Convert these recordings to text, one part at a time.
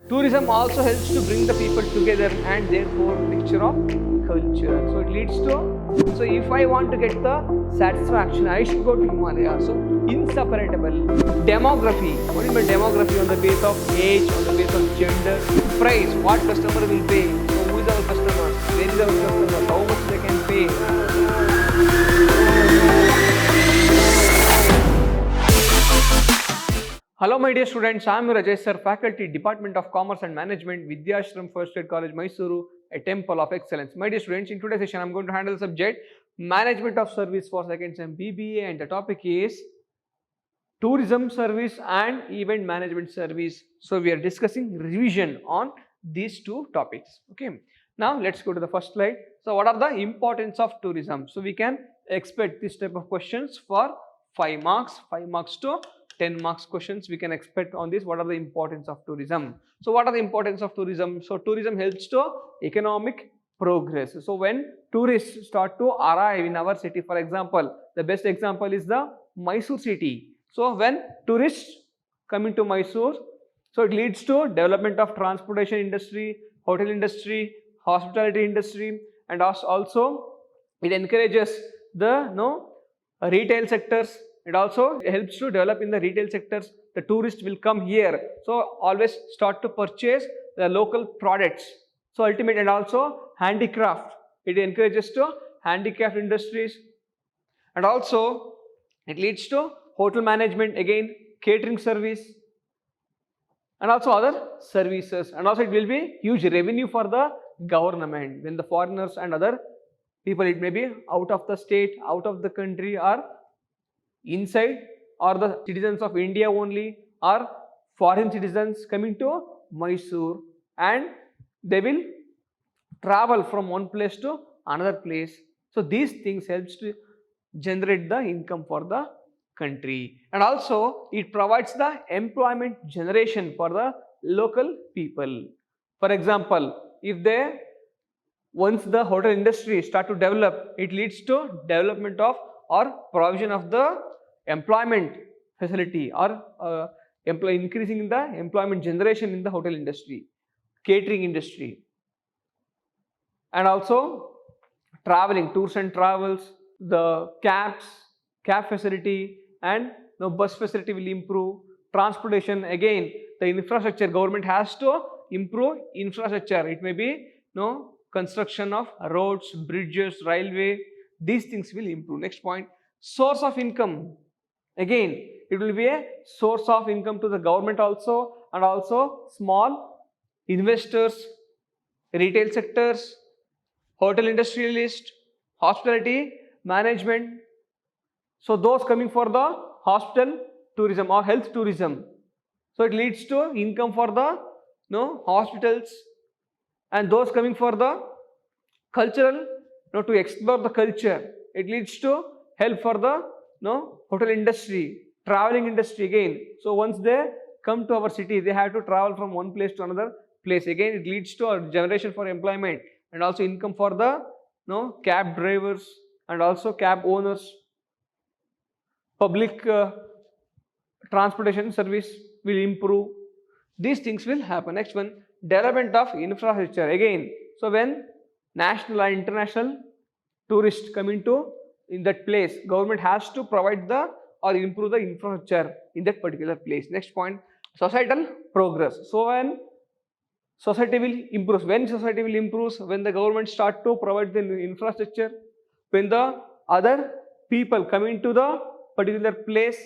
Tourism also helps to bring the people together and therefore picture of culture. So it leads to, so if I want to get the satisfaction, I should go to Himalaya. So inseparable. Demography. What is my demography? On the base of age, on the base of gender. Price. What customer will pay? So who is our customer? Where is our customer? How much they can pay? Hello my dear students, I am Rajay sir, faculty, Department of Commerce and Management, Vidyashram First Aid College, Mysuru, a temple of excellence. My dear students, in today's session I am going to handle the subject Management of Service for second sem BBA, and the topic is Tourism Service and Event Management Service. So we are discussing revision on these two topics. Okay, now let's go to the first slide. So what are the importance of tourism? So we can expect this type of questions for 5 marks to 10 marks questions we can expect on this. What are the importance of tourism? So what are the importance of tourism? So tourism helps to economic progress. So when tourists start to arrive in our city, for example, the best example is the Mysore city. So when tourists come into Mysore, so it leads to development of transportation industry, hotel industry, hospitality industry, and also it encourages the retail sectors. It also helps to develop in the retail sectors. The tourists will come here, so always start to purchase the local products. So ultimate, and also handicraft. It encourages to handicraft industries, and also it leads to hotel management, again catering service, and also other services. And also it will be huge revenue for the government when the foreigners and other people, it may be out of the state, out of the country, or inside, or the citizens of India only, or foreign citizens coming to Mysore, and they will travel from one place to another place. So these things helps to generate the income for the country, and also it provides the employment generation for the local people. For example, if they, once the hotel industry start to develop, it leads to development of or provision of the employment facility, or increasing the employment generation in the hotel industry, catering industry, and also traveling, tours and travels, the cab facility, and the bus facility will improve. Transportation, again the infrastructure, government has to improve infrastructure. It may be construction of roads, bridges, railway. These things will improve. Next point, source of income. Again, it will be a source of income to the government also, and also small investors, retail sectors, hotel industrialist, hospitality management. So those coming for the hospital tourism or health tourism. So it leads to income for the hospitals, and those coming for the cultural, to explore the culture. It leads to help for the hotel industry, traveling industry again. So once they come to our city, they have to travel from one place to another place. Again, it leads to a generation for employment, and also income for the cab drivers, and also cab owners. Public transportation service will improve. These things will happen. Next one, development of infrastructure. Again, so when national and international tourists come into in that place, government has to provide the or improve the infrastructure in that particular place. Next point, societal progress. So when society will improve, when the government start to provide the infrastructure, when the other people come into the particular place,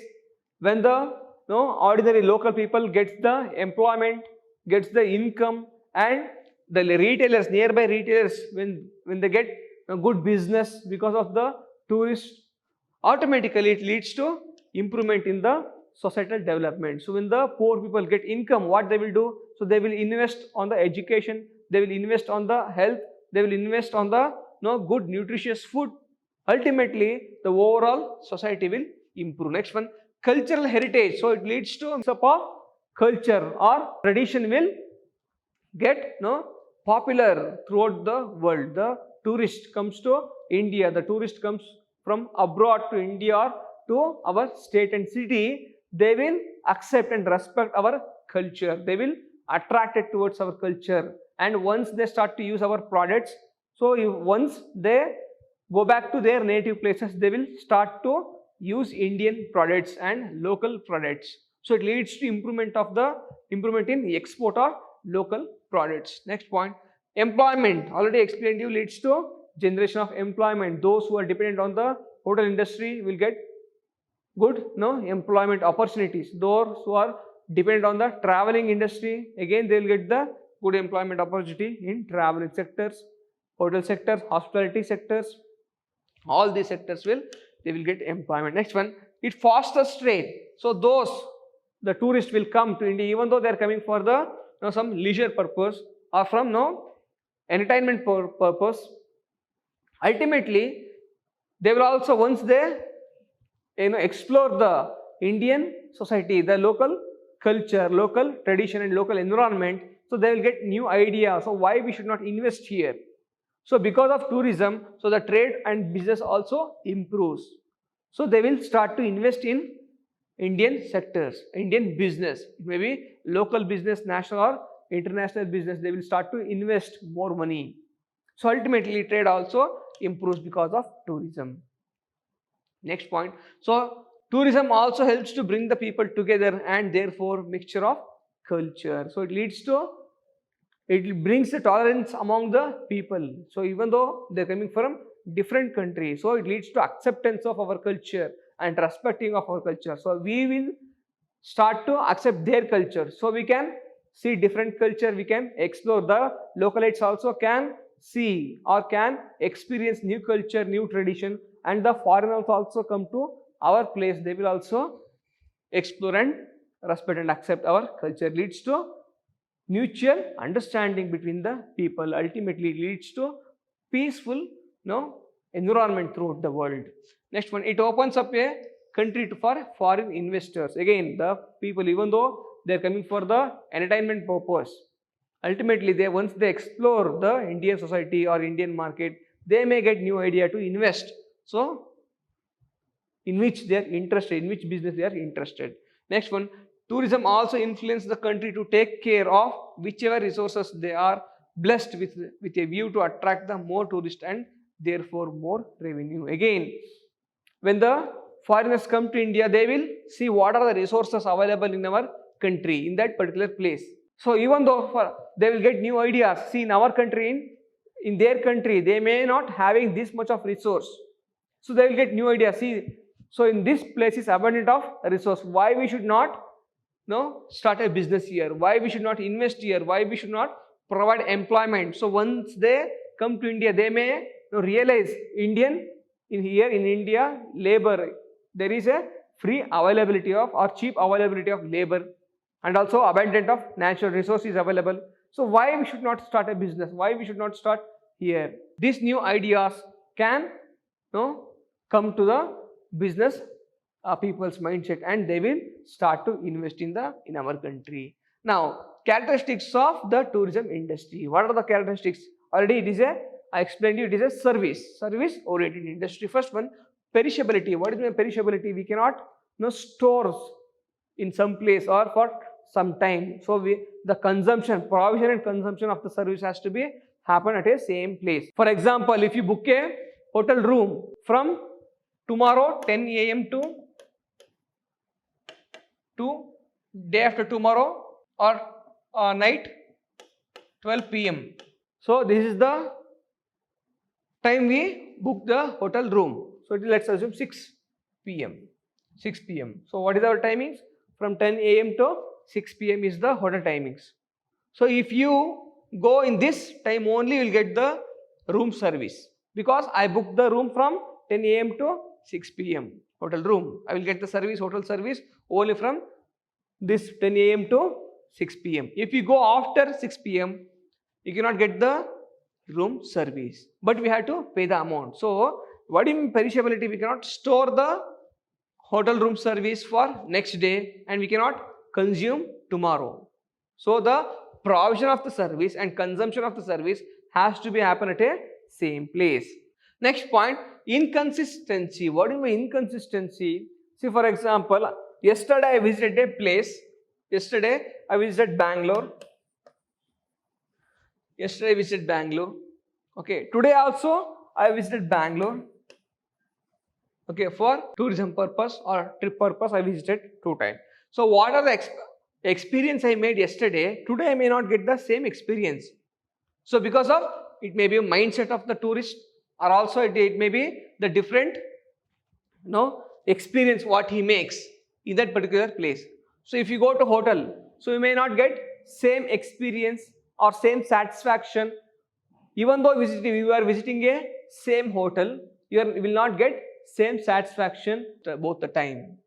when the ordinary local people gets the employment, gets the income, and the retailers, nearby retailers, when they get a good business because of the tourists, automatically it leads to improvement in the societal development. So when the poor people get income, what they will do? So they will invest on the education, they will invest on the health, they will invest on the good nutritious food. Ultimately, the overall society will improve. Next one, cultural heritage. So it leads to up of culture or tradition will get popular throughout the world. The tourist comes to India, the tourist comes from abroad to India or to our state and city, they will accept and respect our culture. They will attracted towards our culture, and once they start to use our products, so once they go back to their native places, they will start to use Indian products and local products. So it leads to improvement in the export or local products. Next point, employment. Already explained you, leads to generation of employment. Those who are dependent on the hotel industry will get good employment opportunities. Those who are dependent on the traveling industry, again they will get the good employment opportunity in traveling sectors, hotel sectors, hospitality sectors. All these sectors they will get employment. Next one, it fosters trade. So the tourists will come to India, even though they are coming for the some leisure purpose or from entertainment purpose. Ultimately, they will also, once they explore the Indian society, the local culture, local tradition and local environment, so they will get new ideas. So why we should not invest here? So because of tourism, so the trade and business also improves. So they will start to invest in Indian sectors, Indian business, maybe local business, national or international business. They will start to invest more money. So ultimately trade also improves because of tourism. Next point, so tourism also helps to bring the people together and therefore mixture of culture. So it brings the tolerance among the people. So even though they're coming from different countries, so it leads to acceptance of our culture and respecting of our culture. So we will start to accept their culture. So we can see different culture, we can explore. The localites also can see or can experience new culture, new tradition, and the foreigners also come to our place. They will also explore and respect and accept our culture. Leads to mutual understanding between the people. Ultimately leads to peaceful environment throughout the world. Next one, it opens up a country for foreign investors. Again, the people, even though they are coming for the entertainment purpose, ultimately once they explore the Indian society or Indian market, they may get new idea to invest. So in which they are interested, in which business they are interested. Next one, tourism also influences the country to take care of whichever resources they are blessed with a view to attract the more tourists and therefore more revenue. Again, when the foreigners come to India, they will see what are the resources available in our country, in that particular place. So even though they will get new ideas, see in our country, in their country, they may not having this much of resource. So they will get new ideas. See, so in this place is abundant of resource. Why we should not start a business here? Why we should not invest here? Why we should not provide employment? So once they come to India, they may realize in India labor, there is a free availability of or cheap availability of labor, and also abundant of natural resources available. So why we should not start a business? Why we should not start here? These new ideas can come to the business people's mindset, and they will start to invest in our country. Now, characteristics of the tourism industry. What are the characteristics? Already I explained you, it is a service oriented industry. First one, perishability. What is perishability? We cannot store in some place or for some time. So the provision and consumption of the service has to be happen at a same place. For example, if you book a hotel room from tomorrow 10 a.m. to day after tomorrow or night 12 p.m. So this is the time we book the hotel room. So let's assume 6 p.m. So what is our timings? From 10 a.m. to 6 p.m. is the hotel timings. So if you go in this time only, you will get the room service, because I booked the room from 10 a.m. to 6 p.m. hotel room. I will get the hotel service only from this 10 a.m. to 6 p.m. If you go after 6 p.m., you cannot get the room service, but we have to pay the amount. So what do you mean perishability? We cannot store the hotel room service for next day, and we cannot consume tomorrow. So the provision of the service and consumption of the service has to be happen at a same place. Next point, inconsistency. What do you mean inconsistency? See, for example, yesterday I visited a place. Yesterday I visited Bangalore. Yesterday I visited Bangalore. Okay, today also I visited Bangalore. Okay, for tourism purpose or trip purpose I visited 2 times. So what are the experience I made yesterday, today I may not get the same experience. So because of it may be a mindset of the tourist, or also it may be the different experience what he makes in that particular place. So if you go to hotel, so you may not get same experience or same satisfaction. Even though you are visiting a same hotel, you will not get same satisfaction both the time.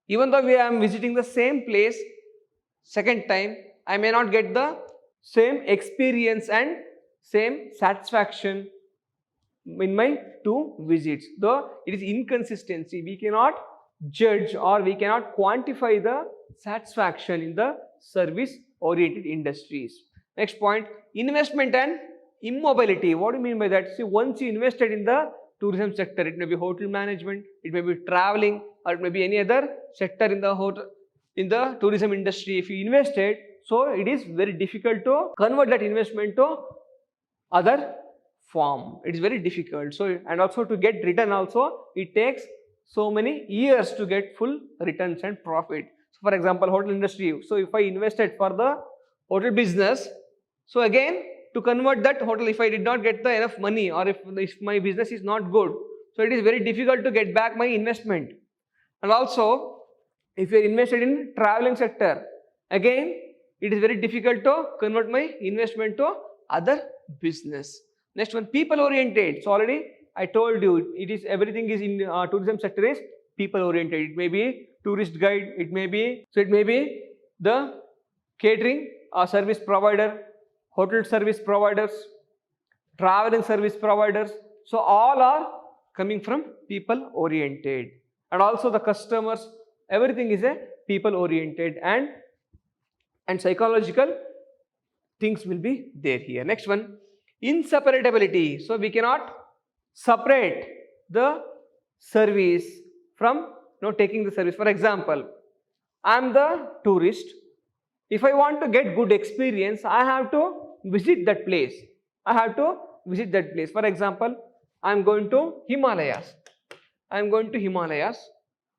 Even though I am visiting the same place second time, I may not get the same experience and same satisfaction in my 2 visits. Though it is inconsistency, we cannot judge or we cannot quantify the satisfaction in the service oriented industries. Next point, investment and immobility. What do you mean by that? See, once you invested in the tourism sector, it may be hotel management, it may be traveling, or it may be any other sector in the hotel, in the tourism industry. If you invested, so it is very difficult to convert that investment to other form. It is very difficult. So, and also to get return also, it takes so many years to get full returns and profit. So for example, hotel industry. So if I invested for the hotel business, so again to convert that hotel, if I did not get the enough money, or if my business is not good, so it is very difficult to get back my investment. And also if you are invested in traveling sector, again it is very difficult to convert my investment to other business. Next one, people oriented. So already I told you, it is everything is in tourism sector is people oriented. It may be tourist guide, it may be the catering service provider, hotel service providers, traveling service providers. So all are coming from people oriented. And also the customers, everything is a people oriented, and psychological things will be there here. Next one, inseparability. So we cannot separate the service from taking the service. For example, I am the tourist. If I want to get good experience, I have to visit that place. For example, I am going to Himalayas.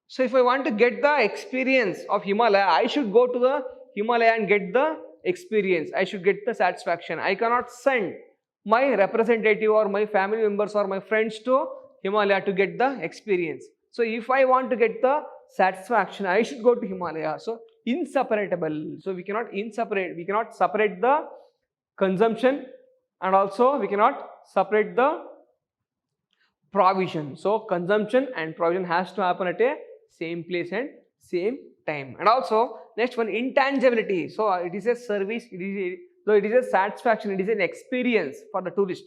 So if I want to get the experience of Himalaya, I should go to the Himalaya and get the experience. I should get the satisfaction. I cannot send my representative or my family members or my friends to Himalaya to get the experience. So if I want to get the satisfaction, I should go to Himalaya. So inseparable. So we cannot separate the consumption, and also we cannot separate the provision. So consumption and provision has to happen at a same place and same time. And also next one, intangibility. So it is a service, it is a satisfaction, it is an experience for the tourist.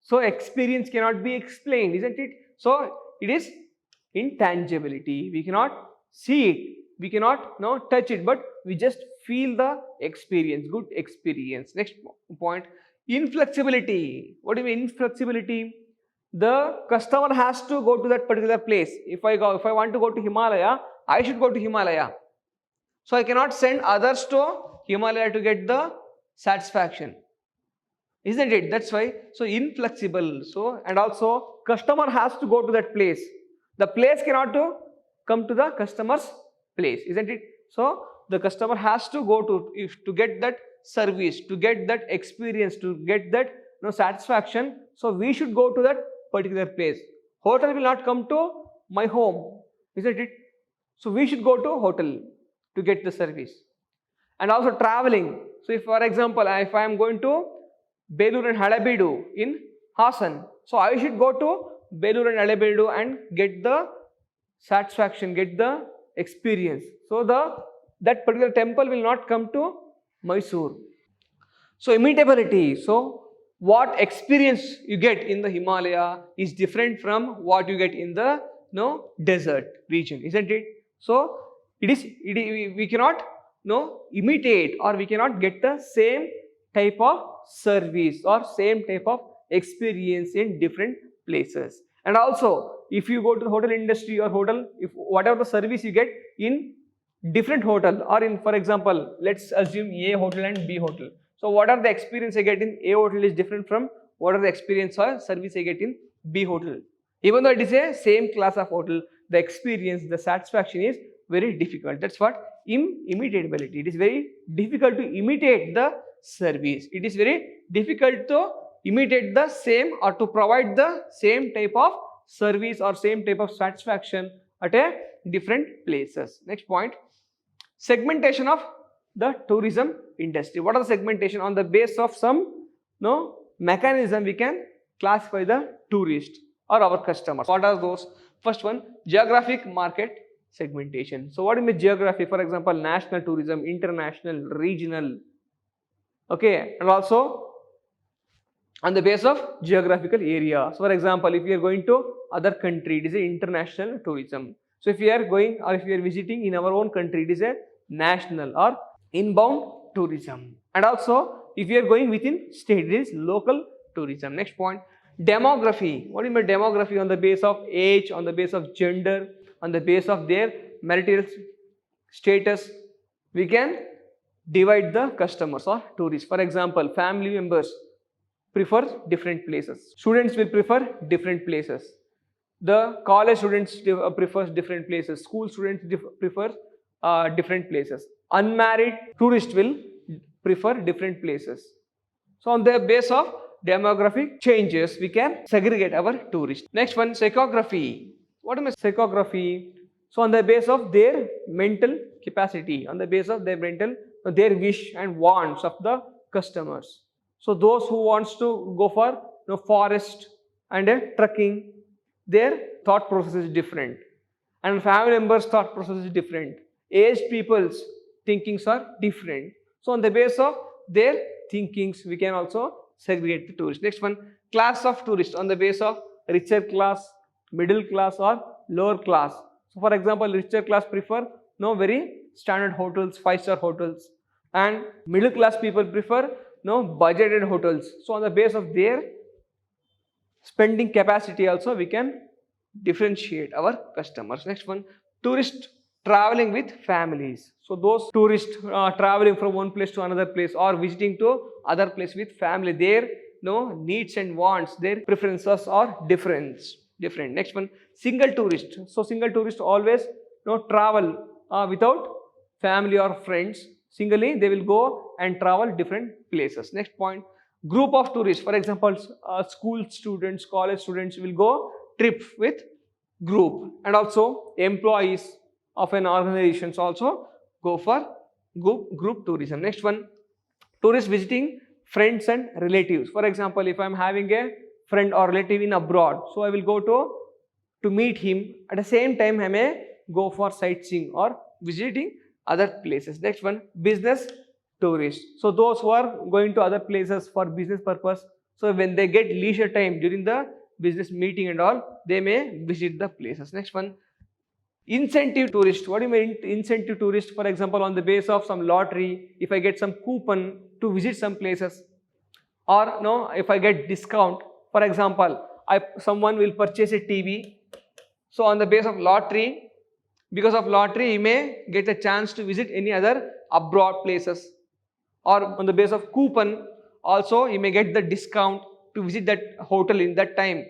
So experience cannot be explained, isn't it? So it is intangibility. We cannot see it, we cannot touch it, but we just feel the experience, good experience. Next point, inflexibility. What do you mean inflexibility? The customer has to go to that particular place. If I want to go to Himalaya, I should go to Himalaya. So I cannot send others to Himalaya to get the satisfaction, isn't it? That's why. So inflexible. So, and also customer has to go to that place. The place cannot come to the customer's place, isn't it? So the customer has to go to get that service, to get that experience, to get that satisfaction. So we should go to that particular place. Hotel will not come to my home, isn't it? So we should go to hotel to get the service. And also traveling. So if for example, if I am going to Belur and Halebeedu in Hassan, so I should go to Belur and Halebeedu and get the satisfaction, get the experience. So that particular temple will not come to Mysore. So imitability. So what experience you get in the Himalaya is different from what you get in the desert region, isn't it? So we cannot imitate, or we cannot get the same type of service or same type of experience in different places. And also if you go to the hotel industry or hotel, if whatever the service you get in different hotel, or in, for example, let's assume A hotel and B hotel. So what are the experience I get in A hotel is different from what are the experience or service I get in B hotel. Even though it is a same class of hotel, the experience, the satisfaction is very difficult. That's what imitatability. It is very difficult to imitate the service. It is very difficult to imitate the same or to provide the same type of service or same type of satisfaction at a different places. Next point, segmentation of the tourism industry. What are the segmentation? On the base of some mechanism we can classify the tourist or our customers. What are those? First one, geographic market segmentation. So what is the geography? For example, national tourism, international, regional. Okay, and also on the base of geographical area. So for example, if you are going to other country, it is a international tourism. So if you are going or if you are visiting in our own country, it is a national or inbound tourism. And also if you are going within state, it is local tourism. Next point, demography. What is my demography? On the base of age, on the base of gender, on the base of their marital status, we can divide the customers or tourists. For example, family members prefer different places. Students will prefer different places. The college students prefer different places. School students prefer different places. Unmarried tourists will prefer different places. So on the base of demographic changes, we can segregate our tourists. Next one, psychography. What is psychography? So on the base of their mental capacity, on the base of their their wish and wants of the customers. So those who wants to go for forest and trekking, their thought process is different, and family members' thought process is different. Aged people's thinkings are different. So on the base of their thinkings, we can also segregate the tourists. Next one, class of tourists on the base of richer class, middle class or lower class. So for example, richer class prefer very standard hotels, 5-star hotels, and middle class people prefer budgeted hotels. So on the base of their spending capacity also we can differentiate our customers. Next one, tourist traveling with families. So those tourists traveling from one place to another place or visiting to other place with family, their needs and wants, their preferences are different. Next one, single tourist. So single tourist always travel without family or friends. Singly they will go and travel different places. Next point, group of tourists. For example, school students, college students will go trip with group, and also employees of an organization also go for group tourism. Next one, tourists visiting friends and relatives. For example, if I am having a friend or relative in abroad, so I will go to meet him. At the same time, I may go for sightseeing or visiting other places. Next one, business tourists. So those who are going to other places for business purpose, so when they get leisure time during the business meeting and all, they may visit the places. Next one, incentive tourist. What do you mean incentive tourist? For example, on the base of some lottery, if I get some coupon to visit some places, or if I get discount. For example, someone will purchase a TV. So on the base of lottery, because of lottery, you may get a chance to visit any other abroad places. Or on the base of coupon, also you may get the discount to visit that hotel in that time.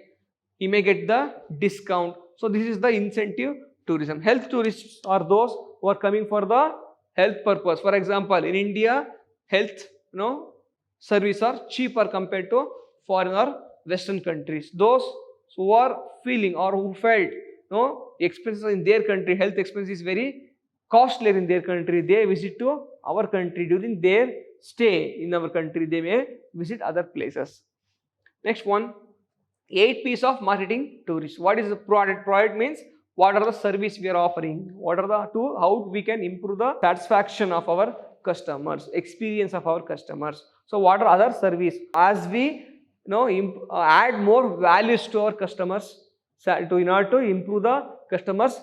You may get the discount. So this is the incentive tourism. Health tourists are those who are coming for the health purpose. For example, in India, health services are cheaper compared to foreign or Western countries. Those who are feeling or who felt expenses in their country, health expenses is very costly in their country, they visit to our country. During their stay in our country, they may visit other places. Next one, 8 P's of marketing tourists. What is the product? Product means what are the service we are offering, what are the how we can improve the satisfaction of our customers, experience of our customers. So what are other service? As we add more values to our customers, in order to improve the customers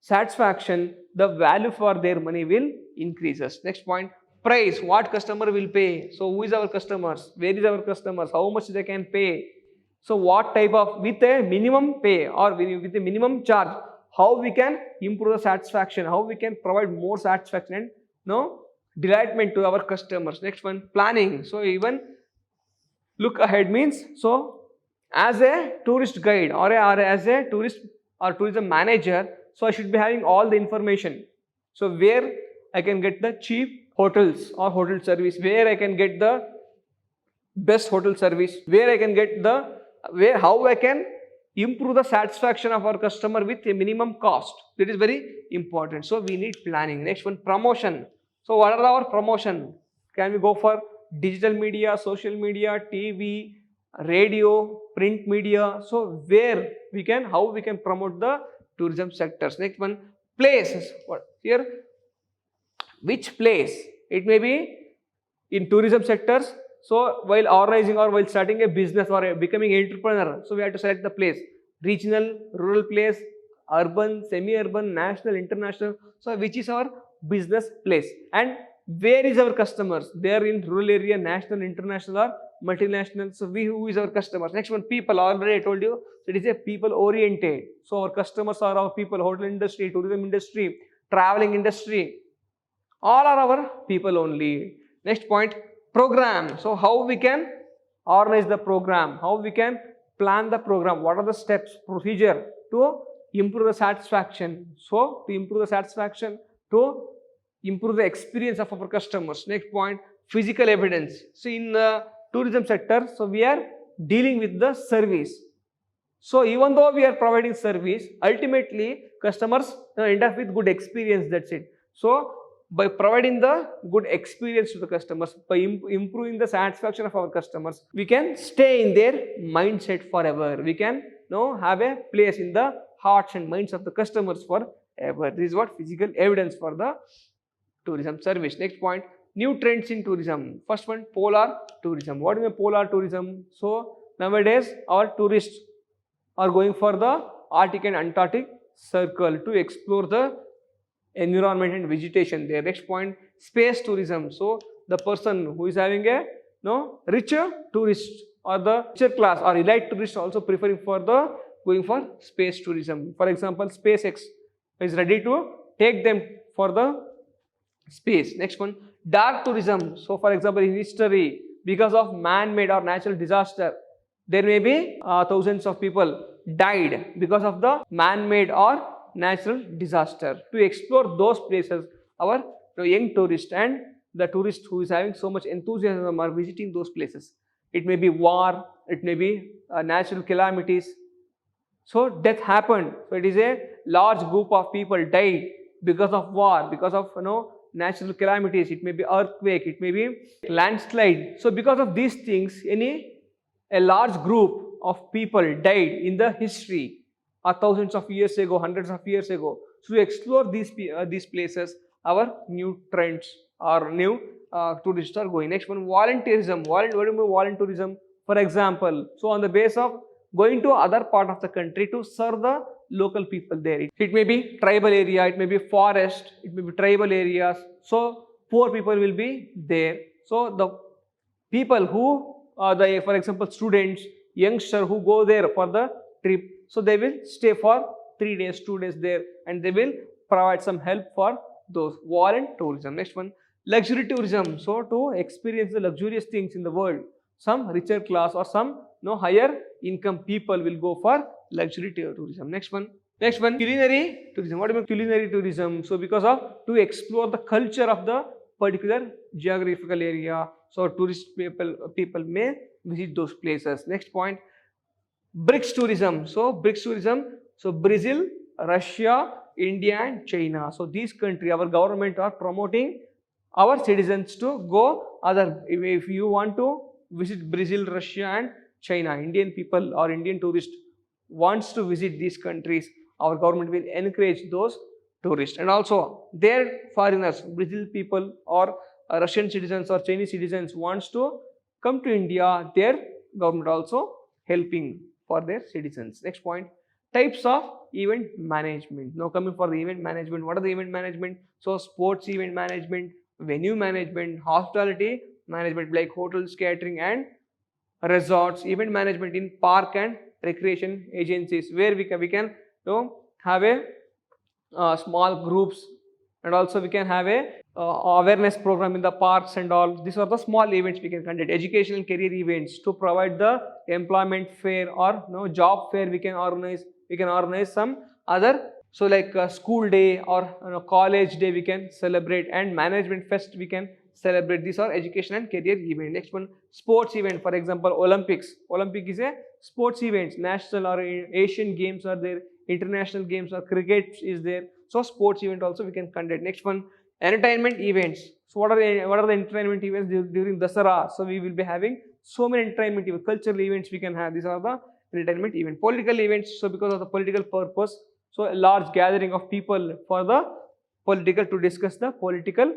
satisfaction, the value for their money will increases. Next point, price. What customer will pay? So who is our customers? Where is our customers? How much they can pay? So what type of, with a minimum pay or with a minimum charge, how we can improve the satisfaction, how we can provide more satisfaction and delightment to our customers. Next one, planning. So even look ahead means, so as a tourist guide or as a tourist or tourism manager, so I should be having all the information. So where I can get the cheap hotels or hotel service, where I can get the best hotel service, where I can get the, where, how I can improve the satisfaction of our customer with a minimum cost. That is very important. So we need planning. Next one, promotion. So what are our promotion? Can we go for digital media, social media, TV, radio, print media? So where we can, how we can promote the tourism sectors. Next one, places. What here? Which place? It may be in tourism sectors. So while organizing or while starting a business or becoming an entrepreneur, so we have to select the place: regional, rural place, urban, semi-urban, national, international. So which is our business place, and where is our customers? They are in rural area, national, international, or multinational. So who is our customers? Next one, people. Already I told you it is a people oriented. So our customers are our people: hotel industry, tourism industry, traveling industry. All are our people only. Next point, program. So how we can organize the program, how we can plan the program, what are the steps, procedure to improve the satisfaction. So to improve the satisfaction, to improve the experience of our customers. Next point, physical evidence. So in the tourism sector, so we are dealing with the service. So even though we are providing service, ultimately customers end up with good experience. That's it. So by providing the good experience to the customers, by improving the satisfaction of our customers, we can stay in their mindset forever. We can have a place in the hearts and minds of the customers forever. This is what physical evidence for the tourism service. Next point, new trends in tourism. First one, polar tourism. What is polar tourism? So nowadays our tourists are going for the Arctic and Antarctic circle to explore the environment and vegetation there. Next point, space tourism. So the person who is having a richer tourist or the richer class or elite tourist also preferring for the going for space tourism. For example, SpaceX is ready to take them for the space. Next one, dark tourism. So for example, in history, because of man-made or natural disaster, there may be thousands of people died because of the man-made or natural disaster. To explore those places, our young tourist and the tourist who is having so much enthusiasm are visiting those places. It may be war, it may be natural calamities. So death happened. So it is a large group of people died because of war, because of natural calamities. It may be earthquake, it may be landslide. So because of these things, a large group of people died in the history thousands of years ago, hundreds of years ago. So to explore these places, our new trends or new tourists are going. Next one, volunteerism. What do you mean volunteerism? For example, so on the base of going to other part of the country to serve the local people there. It may be tribal area, it may be forest, it may be tribal areas. So poor people will be there. So the people who for example, students, youngsters who go there for the trip, so they will stay for 3 days, 2 days there, and they will provide some help for those. Tourism. Next one, luxury tourism. So to experience the luxurious things in the world, some richer class or some higher income people will go for luxury tourism. Next one, culinary tourism. What do you mean culinary tourism? So because of to explore the culture of the particular geographical area, so tourist people may visit those places. Next point, BRICS tourism. So BRICS tourism, so Brazil, Russia, India and China. So these countries, our government are promoting our citizens to go other. If you want to visit Brazil, Russia and China, Indian people or Indian tourist wants to visit these countries, our government will encourage those tourists. And also their foreigners, Brazil people or Russian citizens or Chinese citizens wants to come to India, their government also helping for their citizens. Next point, types of event management. Now coming for the event management, what are the event management? So sports event management, venue management, hospitality management like hotels, catering and resorts, event management in park and recreation agencies, where we can have a small groups and also we can have a awareness program in the parks and all. These are the small events we can conduct. Educational career events to provide the employment fair or job fair we can organize. We can organize some other, so like school day or college day we can celebrate, and management fest we can celebrate. These are education and career event. Next one, sports event. For example, Olympics. Olympic is a sports event. National or Asian games are there, international games, or cricket is there. So sports event also we can conduct. Next one, entertainment events. So what are the entertainment events during Dasara? So we will be having so many entertainment events, cultural events we can have. These are the entertainment event. Political events. So because of the political purpose, so a large gathering of people for the political, to discuss the political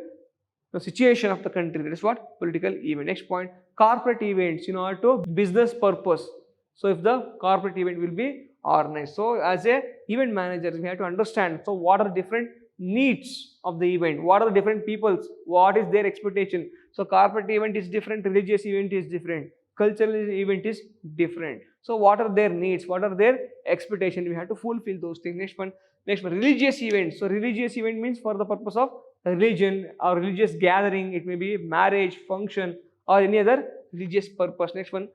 situation of the country. That is what political event. Next point, corporate events in order to business purpose. So if the corporate event will be organized, so as a event manager we have to understand, so what are the different needs of the event, what are the different peoples, what is their expectation. So corporate event is different, religious event is different, cultural event is different. So what are their needs, what are their expectation, we have to fulfill those things. Next one, religious events. So religious event means for the purpose of religion or religious gathering. It may be marriage, function, or any other religious purpose. Next one,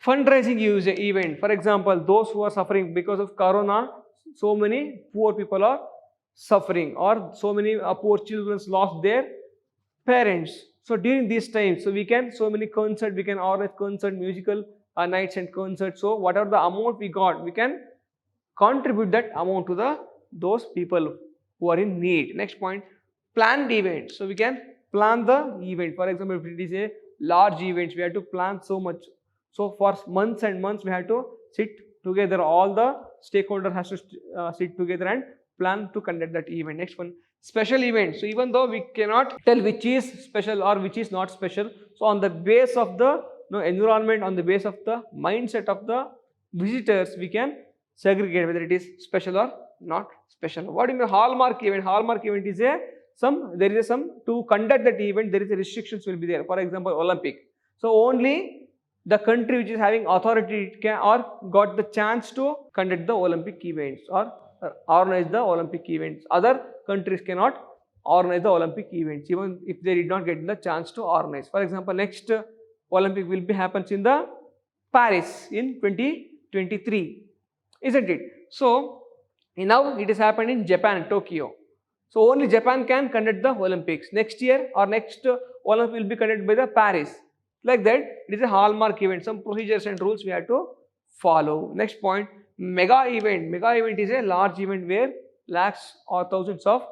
fundraising event. For example, those who are suffering because of corona, so many poor people are suffering, or so many poor children lost their parents. So during this time, so we can, so many concert we can organize, concert, musical nights and concerts. So whatever the amount we got, we can contribute that amount to the those people who are in need. Next point, planned event. So we can plan the event. For example, if it is a large event, we have to plan so much. So for months and months we have to sit together, all the stakeholders has to sit together and plan to conduct that event. Next one, special event. So even though we cannot tell which is special or which is not special, so on the base of the environment, on the base of the mindset of the visitors, we can segregate whether it is special or not special. What do you mean hallmark event? Hallmark event is there is some to conduct that event, there is a restrictions will be there. For example, Olympic. So only the country which is having authority can or got the chance to conduct the Olympic events or organize the Olympic events. Other countries cannot organize the Olympic events even if they did not get the chance to organize. For example, next Olympic will be happens in the Paris in 2023, isn't it? So now it is happened in Japan, Tokyo. So only Japan can conduct the Olympics. Next year or next Olympic will be conducted by the Paris. Like that, it is a hallmark event. Some procedures and rules we have to follow. Next point, mega event. Mega event is a large event where lakhs or thousands of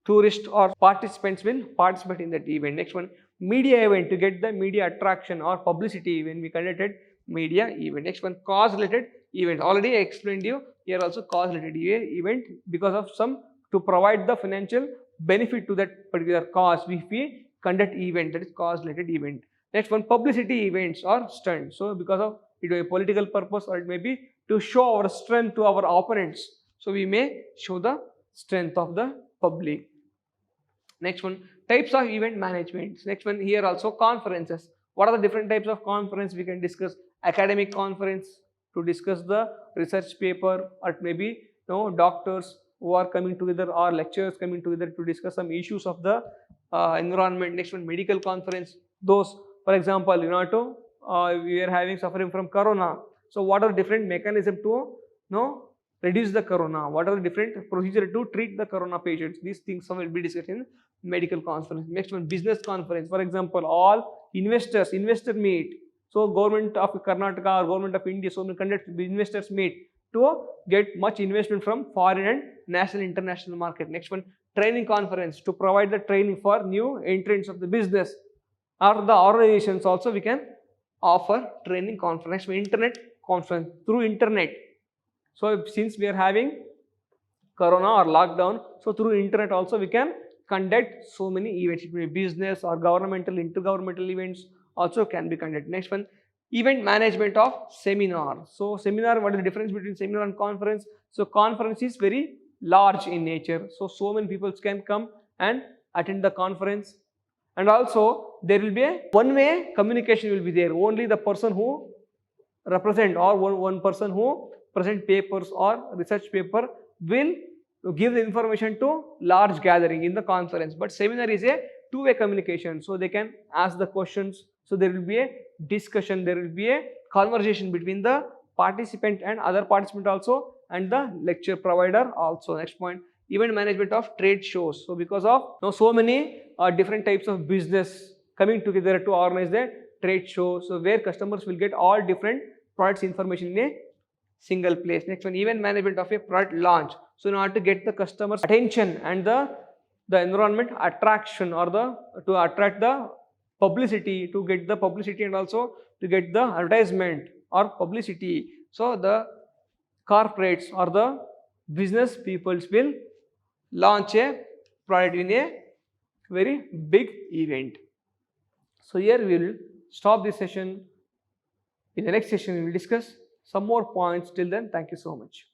tourists or participants will participate in that event. Next one, media event, to get the media attraction or publicity when we conducted media event. Next one, cause related event. Already I explained you here also cause related event, because of some to provide the financial benefit to that particular cause, if we conduct event, that is cause related event. Next one, publicity events or stunt. So because of it may be a political purpose or it may be to show our strength to our opponents. So we may show the strength of the public. Next one, types of event management. Next one, here also conferences. What are the different types of conference we can discuss? Academic conference to discuss the research paper, or it may be doctors who are coming together or lecturers coming together to discuss some issues of the environment. Next one, medical conference. Those, for example, we are having suffering from corona. So what are different mechanism to reduce the corona? What are the different procedure to treat the corona patients? These things will be discussed in medical conference. Next one, business conference. For example, all investor meet. So government of Karnataka or government of India, so we conduct investors meet to get much investment from foreign and national international market. Next one, training conference, to provide the training for new entrants of the business or the organizations. Also we can offer training conference. Internet conference, through internet. So since we are having corona or lockdown, so through internet also we can conduct so many events. It may be business or governmental, intergovernmental events also can be conducted. Next one, event management of seminar. So seminar, what is the difference between seminar and conference? So conference is very large in nature. So many people can come and attend the conference. And also there will be a one-way communication will be there. Only the person who represent or one person who present papers or research paper will to give the information to large gathering in the conference. But seminar is a two-way communication, so they can ask the questions. So there will be a discussion, there will be a conversation between the participant and other participant also, and the lecture provider also. Next point, event management of trade shows. So because of so many different types of business coming together to organize the trade show, so where customers will get all different products information in a single place. Next one, event management of a product launch. So in order to get the customers attention and the environment attraction, or to attract the publicity, to get the publicity and also to get the advertisement or publicity, so the corporates or the business peoples will launch a product in a very big event. So here we will stop this session. In the next session we will discuss some more points. Till then, thank you so much.